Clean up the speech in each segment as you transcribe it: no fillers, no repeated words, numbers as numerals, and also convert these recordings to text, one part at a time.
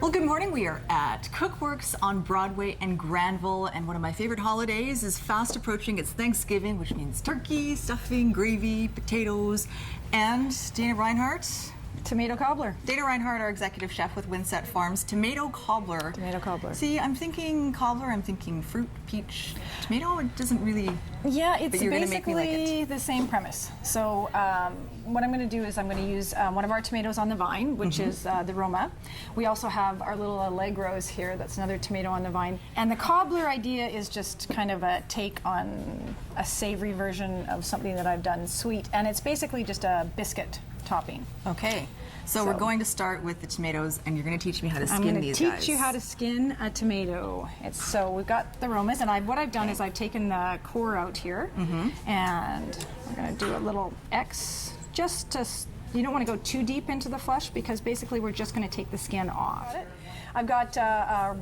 Well, good morning. We are at Cookworks on Broadway and Granville, and one of my favorite holidays is fast approaching. It's Thanksgiving, which means turkey, stuffing, gravy, potatoes, and Dana Reinhardt. Tomato cobbler. Dana Reinhardt, our executive chef with Windset Farms. Tomato cobbler. Tomato cobbler. See, I'm thinking cobbler, I'm thinking fruit, peach. Tomato, it doesn't really... Yeah, it's but you're gonna make me like basically it. the same premise. So what I'm going to do is I'm going to use one of our tomatoes on the vine, which is the Roma. We also have our little Allegros here. That's another tomato on the vine. And the cobbler idea is just kind of a take on a savory version of something that I've done sweet. And it's basically just a biscuit topping. Okay. So we're going to start with the tomatoes, and you're going to teach me how to skin these guys. I'm going to teach you how to skin a tomato. So we've got the Romas, and what I've done is I've taken the core out here, and we're going to do a little X, just to, you don't want to go too deep into the flesh, because basically we're just going to take the skin off. I've got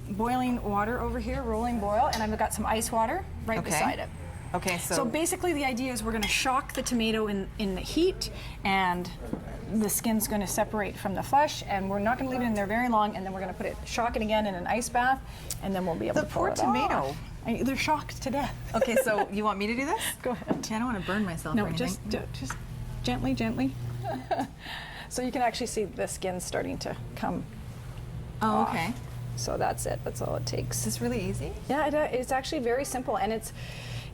boiling water over here, rolling boil, and I've got some ice water right beside it. Okay, so basically the idea is we're going to shock the tomato in the heat, and the skin's going to separate from the flesh, and we're not going to leave it in there very long, and then we're going to put it, shock it again in an ice bath, and then we'll be able to pull it The poor tomato. off. They're shocked to death. Okay, so you want me to do this? Go ahead. I don't want to burn myself or No, anything. just gently, gently. So you can actually see the skin starting to come off. Okay. So that's it. That's all it takes. Is this really easy? Yeah, it's actually very simple, and it's,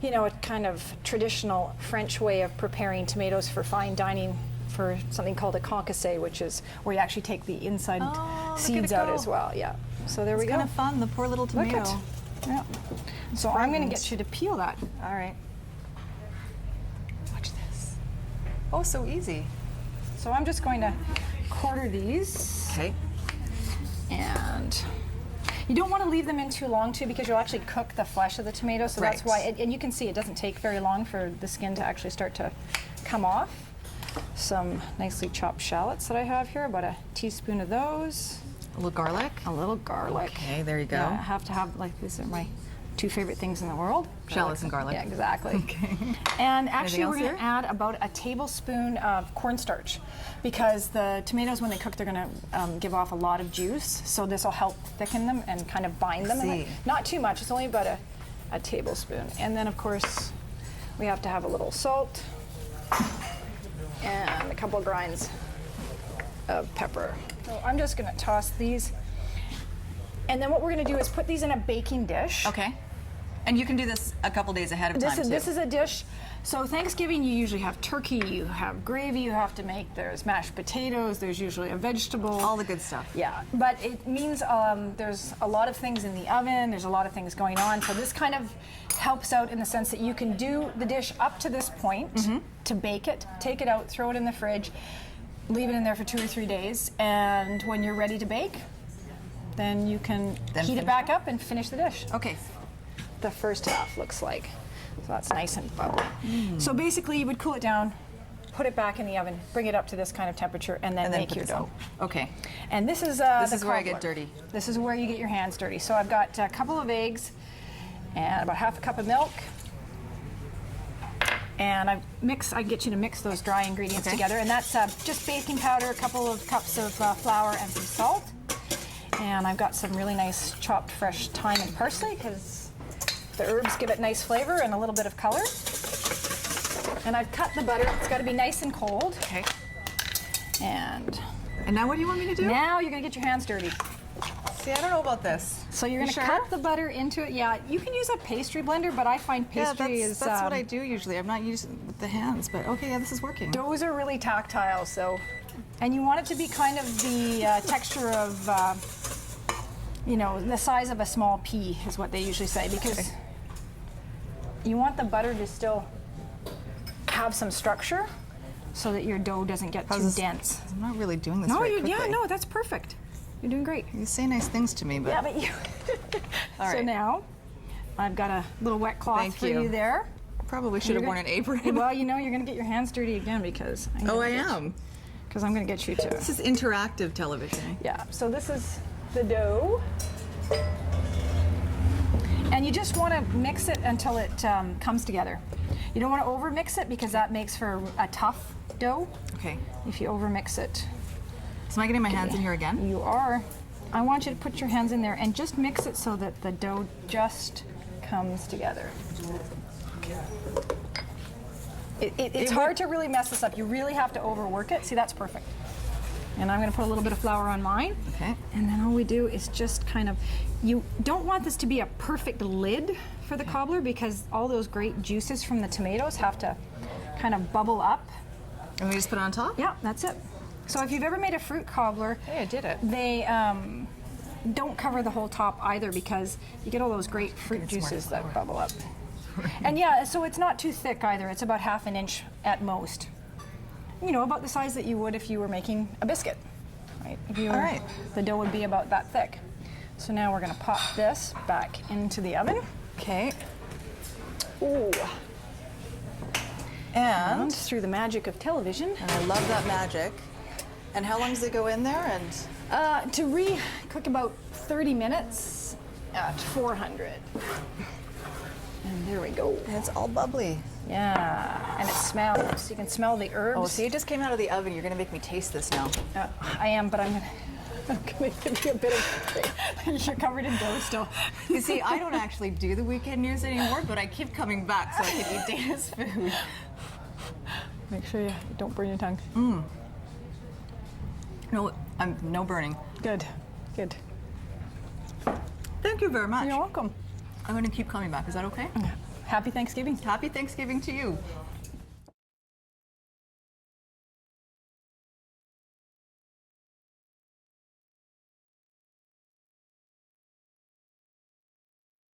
you know, a kind of traditional French way of preparing tomatoes for fine dining, for something called a concassé, which is where you actually take the inside seeds out as well. Yeah. So there we go. It's kind of fun, the poor little tomato. Look it. Yeah. So I'm going to get you to peel that. All right. Watch this. Oh, so easy. So I'm just going to quarter these. Okay. And you don't want to leave them in too long too, because you'll actually cook the flesh of the tomato. So that's why, and you can see it doesn't take very long for the skin to actually start to come off. Some nicely chopped shallots that I have here, about a teaspoon of those. A little garlic. A little garlic. Okay, there you go. Yeah, I have to have, like, these are my two favorite things in the world. Shallots and garlic. Yeah, exactly. Okay. And actually we're going here? to add about a tablespoon of cornstarch, because the tomatoes, when they cook, they're going to give off a lot of juice. So this will help thicken them and kind of bind them. See. Not too much, it's only about a tablespoon. And then of course we have to have a little salt and a couple of grinds of pepper. So I'm just going to toss these. And then what we're going to do is put these in a baking dish. Okay. And you can do this a couple days ahead of time, too. This is a dish. So Thanksgiving, you usually have turkey, you have gravy, you have to make, there's mashed potatoes, there's usually a vegetable. All the good stuff. Yeah, but it means there's a lot of things in the oven, there's a lot of things going on. So this kind of helps out in the sense that you can do the dish up to this point to bake it, take it out, throw it in the fridge, leave it in there for 2 or 3 days, and when you're ready to bake, then you can heat it back up and finish the dish. Okay. The first half looks like. So that's nice and bubbly. So basically you would cool it down, put it back in the oven, bring it up to this kind of temperature, and then make your dough. Okay. And this is where I get dirty. This is where you get your hands dirty. So I've got a couple of eggs and about half a cup of milk. And I get you to mix those dry ingredients together. And that's just baking powder, a couple of cups of flour, and some salt. And I've got some really nice chopped fresh thyme and parsley, because the herbs give it nice flavor and a little bit of color. And I've cut the butter. It's got to be nice and cold. Okay. And now what do you want me to do? now you're going to get your hands dirty. See, I don't know about this. So you're going to cut the butter into it. Yeah, you can use a pastry blender, but I find pastry is... that's what I do usually. I'm not using it with the hands, but okay, yeah, this is working. Doughs are really tactile, so... And you want it to be kind of the texture of, you know, the size of a small pea is what they usually say, because you want the butter to still have some structure so that your dough doesn't get too dense. I'm not really doing this very quickly. Yeah, no, that's perfect. You're doing great. You say nice things to me, but... Yeah, but you... All right. So now, I've got a little wet cloth for you there. Probably should have worn an apron. Well, you know, you're going to get your hands dirty again, because... I am. Because I'm going to get you to... This is interactive television. Yeah, so this is the dough. And you just want to mix it until it comes together. You don't want to over mix it, because that makes for a tough dough. Okay. If you over mix it. So am I getting my hands in here again? You are. I want you to put your hands in there and just mix it so that the dough just comes together. It's hard to really mess this up. You really have to overwork it. See, that's perfect. And I'm going to put a little bit of flour on mine. Okay. And then all we do is just kind of, you don't want this to be a perfect lid for the cobbler because all those great juices from the tomatoes have to kind of bubble up. And we just put it on top? Yeah, that's it. So if you've ever made a fruit cobbler, Hey, I did it. they don't cover the whole top either because you get all those great fruit juices that bubble up. And yeah, so it's not too thick either. It's about 1/2 inch at most. You know, about the size that you would if you were making a biscuit, right? If you were, All right. The dough would be about that thick. So now we're gonna pop this back into the oven. Okay. Ooh. And And through the magic of television, I love that magic. And how long does it go in there? And to re-cook about 30 minutes at 400. And there we go. it's all bubbly. Yeah, and it smells. You can smell the herbs. Oh, see, it just came out of the oven. You're gonna make me taste this now. I am, but I'm gonna give you a bit of. You're covered in dough still. You see, I don't actually do the weekend news anymore, but I keep coming back so I can eat Dana's food. Make sure you don't burn your tongue. No, no burning. Good, good. Thank you very much. You're welcome. I'm gonna keep coming back. Is that okay? Happy Thanksgiving. Happy Thanksgiving to you.